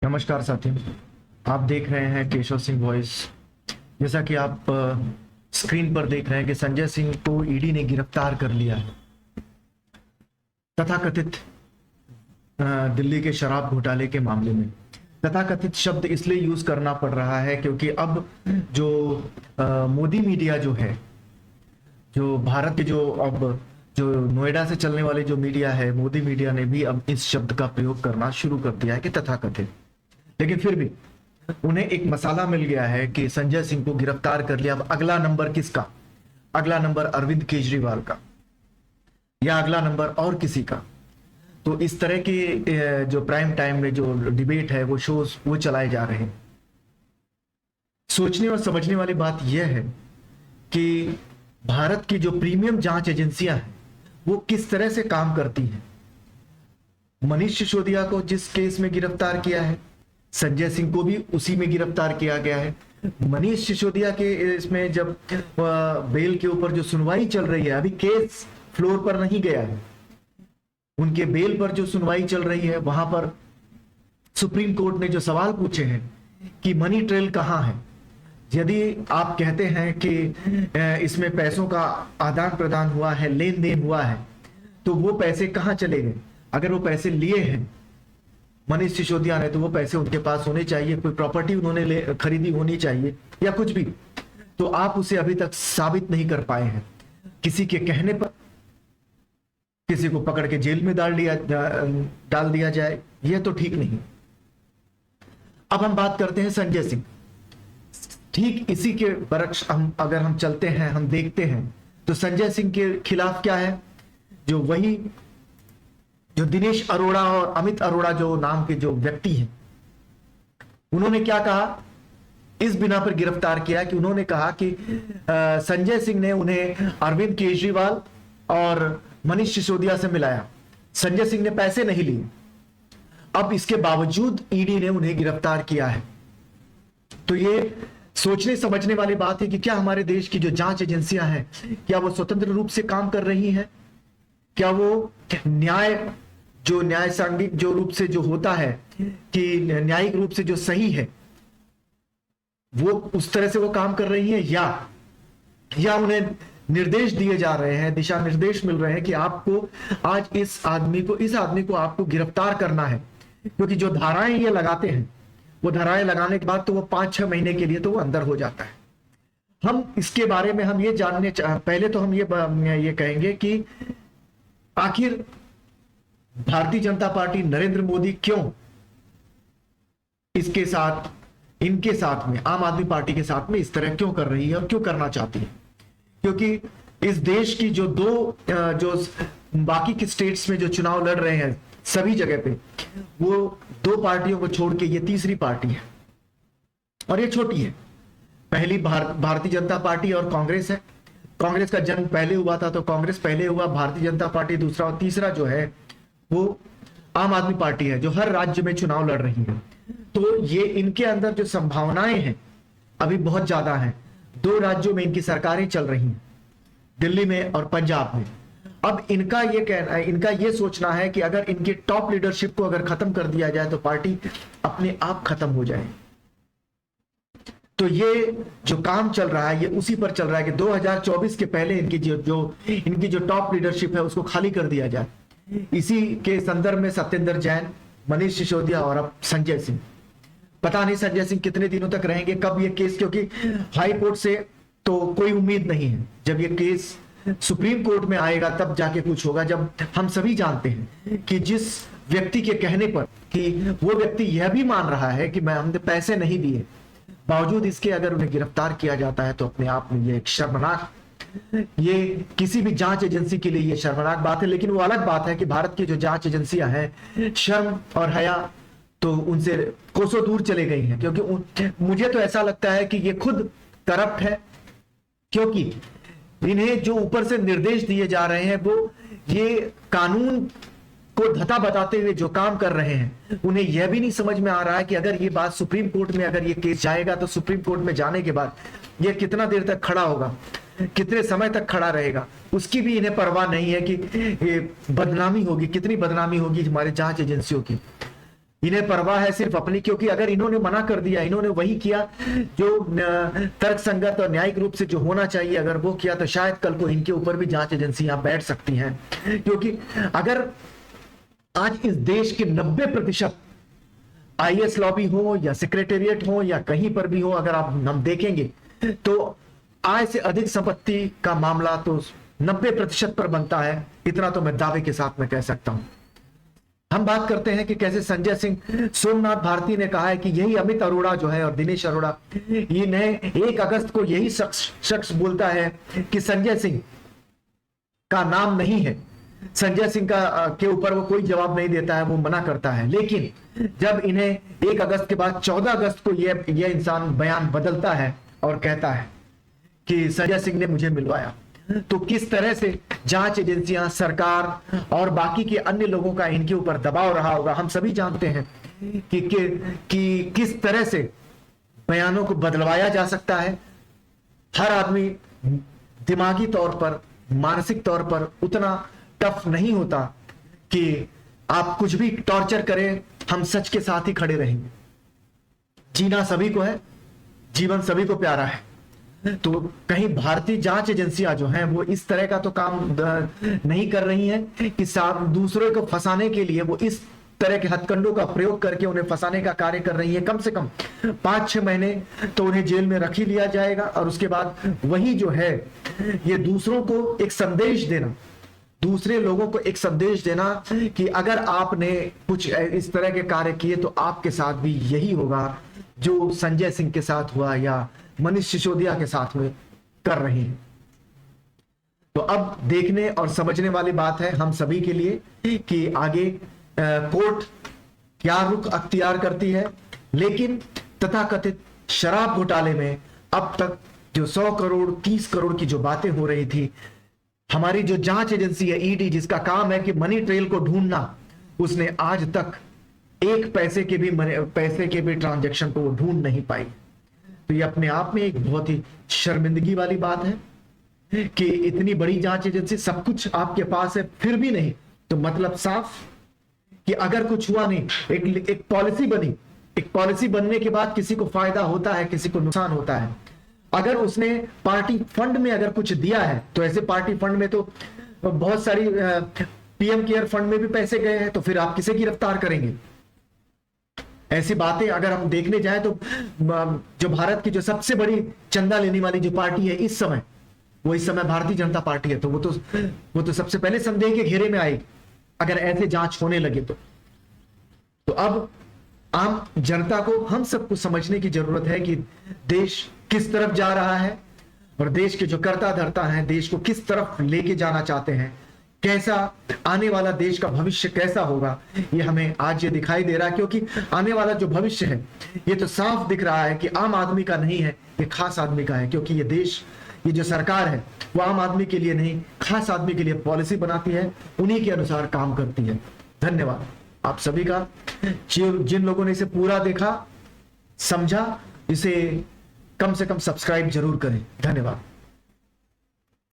नमस्कार साथियों, आप देख रहे हैं केशव सिंह वॉइस। जैसा कि आप स्क्रीन पर देख रहे हैं कि संजय सिंह को ईडी ने गिरफ्तार कर लिया है तथाकथित दिल्ली के शराब घोटाले के मामले में। तथाकथित शब्द इसलिए यूज करना पड़ रहा है क्योंकि अब जो मोदी मीडिया जो है, जो भारत के जो नोएडा से चलने वाले जो मीडिया है, मोदी मीडिया ने भी अब इस शब्द का प्रयोग करना शुरू कर दिया है कि तथाकथित। लेकिन फिर भी उन्हें एक मसाला मिल गया है कि संजय सिंह को गिरफ्तार कर लिया। अब अगला नंबर किसका? अगला नंबर अरविंद केजरीवाल का या अगला नंबर और किसी का। तो इस तरह के जो प्राइम टाइम में जो डिबेट है, वो शोज वो चलाए जा रहे हैं। सोचने और समझने वाली बात यह है कि भारत की जो प्रीमियम जांच एजेंसियां हैं वो किस तरह से काम करती हैं। मनीष सिसोदिया को जिस केस में गिरफ्तार किया है, संजय सिंह को भी उसी में गिरफ्तार किया गया है। मनीष सिसोदिया के इसमें जब बेल के ऊपर जो सुनवाई चल रही है, अभी केस फ्लोर पर नहीं गया है, उनके बेल पर जो सुनवाई चल रही है, वहां पर सुप्रीम कोर्ट ने जो सवाल पूछे हैं कि मनी ट्रेल कहां है। यदि आप कहते हैं कि इसमें पैसों का आदान प्रदान हुआ है, लेन देन हुआ है, तो वो पैसे कहां चले गए? अगर वो पैसे लिए हैं मनीष सिसोदिया ने, तो वो पैसे उनके पास होने चाहिए, कोई प्रॉपर्टी उन्होंने खरीदी होनी चाहिए या कुछ भी। तो आप उसे अभी तक साबित नहीं कर पाए हैं। किसी के कहने पर किसी को पकड़ के जेल में डाल दिया जाए, यह तो ठीक नहीं। अब हम बात करते हैं संजय सिंह। ठीक इसी के बरक्स अगर हम चलते हैं, हम देखते हैं तो संजय सिंह के खिलाफ क्या है, जो दिनेश अरोड़ा और अमित अरोड़ा जो नाम के जो व्यक्ति हैं, उन्होंने क्या कहा, इस बिना पर गिरफ्तार किया कि उन्होंने कहा कि संजय सिंह ने उन्हें अरविंद केजरीवाल और मनीष सिसोदिया से मिलाया। संजय सिंह ने पैसे नहीं लिए। अब इसके बावजूद ईडी ने उन्हें गिरफ्तार किया है। तो ये सोचने समझने वाली बात है कि क्या हमारे देश की जो जांच एजेंसियां हैं, क्या वो स्वतंत्र रूप से काम कर रही हैं? क्या वो न्याय सांघिक जो रूप से जो होता है कि न्यायिक रूप से जो सही है, वो उस तरह से वो काम कर रही है, या उन्हें निर्देश दिए जा रहे हैं, दिशा निर्देश मिल रहे हैं कि आपको आज इस आदमी को आपको गिरफ्तार करना है। क्योंकि जो धाराएं ये लगाते हैं, वो धाराएं लगाने के बाद तो वो 5-6 महीने के लिए तो वो अंदर हो जाता है। हम इसके बारे में हम ये पहले तो हम ये कहेंगे कि आखिर भारतीय जनता पार्टी नरेंद्र मोदी क्यों इनके साथ में, आम आदमी पार्टी के साथ में इस तरह क्यों कर रही है और क्यों करना चाहती है। क्योंकि इस देश की जो बाकी के स्टेट्स में जो चुनाव लड़ रहे हैं सभी जगह पे, वो 2 पार्टियों को छोड़ के ये तीसरी पार्टी है, और ये छोटी है। पहली भारतीय जनता पार्टी और कांग्रेस है। कांग्रेस का जन्म पहले हुआ था, तो कांग्रेस पहले हुआ, भारतीय जनता पार्टी दूसरा, और तीसरा जो है वो आम आदमी पार्टी है, जो हर राज्य में चुनाव लड़ रही है। तो ये इनके अंदर जो संभावनाएं हैं अभी बहुत ज्यादा हैं। 2 राज्यों में इनकी सरकारें चल रही हैं, दिल्ली में और पंजाब में। अब इनका ये कहना है, इनका ये सोचना है कि अगर इनके टॉप लीडरशिप को अगर खत्म कर दिया जाए तो पार्टी अपने आप खत्म हो जाए। तो ये जो काम चल रहा है, ये उसी पर चल रहा है कि 2024 के पहले इनकी जो टॉप लीडरशिप है उसको खाली कर दिया जाए। इसी के संदर्भ में सत्येंद्र जैन, मनीष सिसोदिया और अब संजय सिंह। पता नहीं संजय सिंह कितने दिनों तक रहेंगे, कब ये केस, क्योंकि हाई कोर्ट से तो कोई उम्मीद नहीं है। जब ये केस सुप्रीम कोर्ट में आएगा तब जाके कुछ होगा। जब हम सभी जानते हैं कि जिस व्यक्ति के कहने पर कि वो व्यक्ति यह भी मान रहा है कि हमने पैसे नहीं दिए, बावजूद इसके अगर उन्हें गिरफ्तार किया जाता है, तो अपने आप में ये एक शर्मनाक, ये किसी भी जांच एजेंसी के लिए ये शर्मनाक बात है। लेकिन वो अलग बात है कि भारत की जो जांच एजेंसियां हैं, शर्म और हया तो उनसे कोसों दूर चले गई हैं। क्योंकि मुझे तो ऐसा लगता है कि ये खुद करप्ट है, क्योंकि इन्हें जो ऊपर से निर्देश दिए जा रहे हैं, वो ये कानून को धता बताते हुए जो काम कर रहे हैं, उन्हें यह भी नहीं समझ में आ रहा है कि अगर ये बात सुप्रीम कोर्ट में, अगर ये केस जाएगा, तो सुप्रीम कोर्ट में जाने के बाद ये कितना देर तक खड़ा होगा, कितने समय तक खड़ा रहेगा, उसकी भी इन्हें परवाह नहीं है कि ये बदनामी होगी, कितनी बदनामी होगी हमारे जांच एजेंसियों की। इन्हें परवाह है सिर्फ अपनी, क्योंकि अगर इन्होंने मना कर दिया, इन्होंने वही किया जो तर्क संगत और न्यायिक रूप से जो होना चाहिए, अगर वो किया तो शायद कल को इनके ऊपर भी जांच एजेंसियां बैठ सकती हैं। क्योंकि अगर आज इस देश के 90% आईएएस लॉबी हो या सेक्रेटेरिएट हो या कहीं पर भी हो, अगर आप हम देखेंगे तो आय से अधिक संपत्ति का मामला तो 90% पर बनता है। इतना तो मैं दावे के साथ में कह सकता हूं। हम बात करते हैं कि कैसे संजय सिंह, सोमनाथ भारती ने कहा है कि यही अमित अरोड़ा जो है और दिनेश अरोड़ा, इन्हें 1 अगस्त को यही शख्स बोलता है कि संजय सिंह का नाम नहीं है, संजय सिंह का के ऊपर वो कोई जवाब नहीं देता है, वो मना करता है। लेकिन जब इन्हें 1 अगस्त के बाद 14 अगस्त को ये इंसान बयान बदलता है और कहता है कि संजय सिंह ने मुझे मिलवाया, तो किस तरह से जांच एजेंसियां, सरकार और बाकी के अन्य लोगों का इनके ऊपर दबाव रहा होगा। हम सभी जानते हैं कि किस तरह से बयानों को बदलवाया जा सकता है। हर आदमी दिमागी तौर पर, मानसिक तौर पर उतना टफ नहीं होता कि आप कुछ भी टॉर्चर करें, हम सच के साथ ही खड़े रहेंगे। जीना सभी को है, जीवन सभी को प्यारा है। तो कहीं भारतीय जांच एजेंसियां जो हैं वो इस तरह का तो काम नहीं कर रही हैं कि दूसरों को फंसाने के लिए वो इस तरह के हथकंडों का प्रयोग करके उन्हें फंसाने का कार्य कर रही है। कम से कम 5-6 महीने तो उन्हें जेल में रख ही लिया जाएगा, और उसके बाद वही जो है ये दूसरों को एक संदेश देना, दूसरे लोगों को एक संदेश देना कि अगर आपने कुछ इस तरह के कार्य किए तो आपके साथ भी यही होगा जो संजय सिंह के साथ हुआ या मनीष सिसोदिया के साथ में कर रहे हैं। तो अब देखने और समझने वाली बात है हम सभी के लिए कि आगे कोर्ट क्या रुख अख्तियार करती है। लेकिन तथाकथित शराब घोटाले में अब तक जो 100 करोड़ 30 करोड़ की जो बातें हो रही थी, हमारी जो जांच एजेंसी है ईडी, जिसका काम है कि मनी ट्रेल को ढूंढना, उसने आज तक 1 पैसे के भी ट्रांजैक्शन को ढूंढ नहीं पाई। तो ये अपने आप में एक बहुत ही शर्मिंदगी वाली बात है कि इतनी बड़ी जांच एजेंसी, सब कुछ आपके पास है फिर भी नहीं। तो मतलब साफ कि अगर कुछ हुआ नहीं, एक पॉलिसी बनी, एक पॉलिसी बनने के बाद किसी को फायदा होता है, किसी को नुकसान होता है। अगर उसने पार्टी फंड में अगर कुछ दिया है तो ऐसे पार्टी फंड में तो बहुत सारी पीएम केयर फंड में भी पैसे गए हैं, तो फिर आप किसे गिरफ्तार करेंगे? ऐसी बातें अगर हम देखने जाएं तो जो भारत की जो सबसे बड़ी चंदा लेने वाली जो पार्टी है इस समय, वो इस समय भारतीय जनता पार्टी है। तो वो तो सबसे पहले संदेह के घेरे में आएगी अगर ऐसे जांच होने लगे तो अब आम जनता को, हम सबको समझने की जरूरत है कि देश किस तरफ जा रहा है और देश के जो कर्ता धर्ता हैं देश को किस तरफ लेके जाना चाहते हैं, कैसा आने वाला देश का भविष्य कैसा होगा, ये हमें आज ये दिखाई दे रहा है। क्योंकि आने वाला जो भविष्य है ये तो साफ दिख रहा है कि आम आदमी का नहीं है, ये खास आदमी का है। क्योंकि ये देश, ये जो सरकार है वो आम आदमी के लिए नहीं, खास आदमी के लिए पॉलिसी बनाती है, उन्हीं के अनुसार काम करती है। धन्यवाद आप सभी का। जिन लोगों ने इसे पूरा देखा, समझा, इसे कम से कम सब्सक्राइब जरूर करें। धन्यवाद।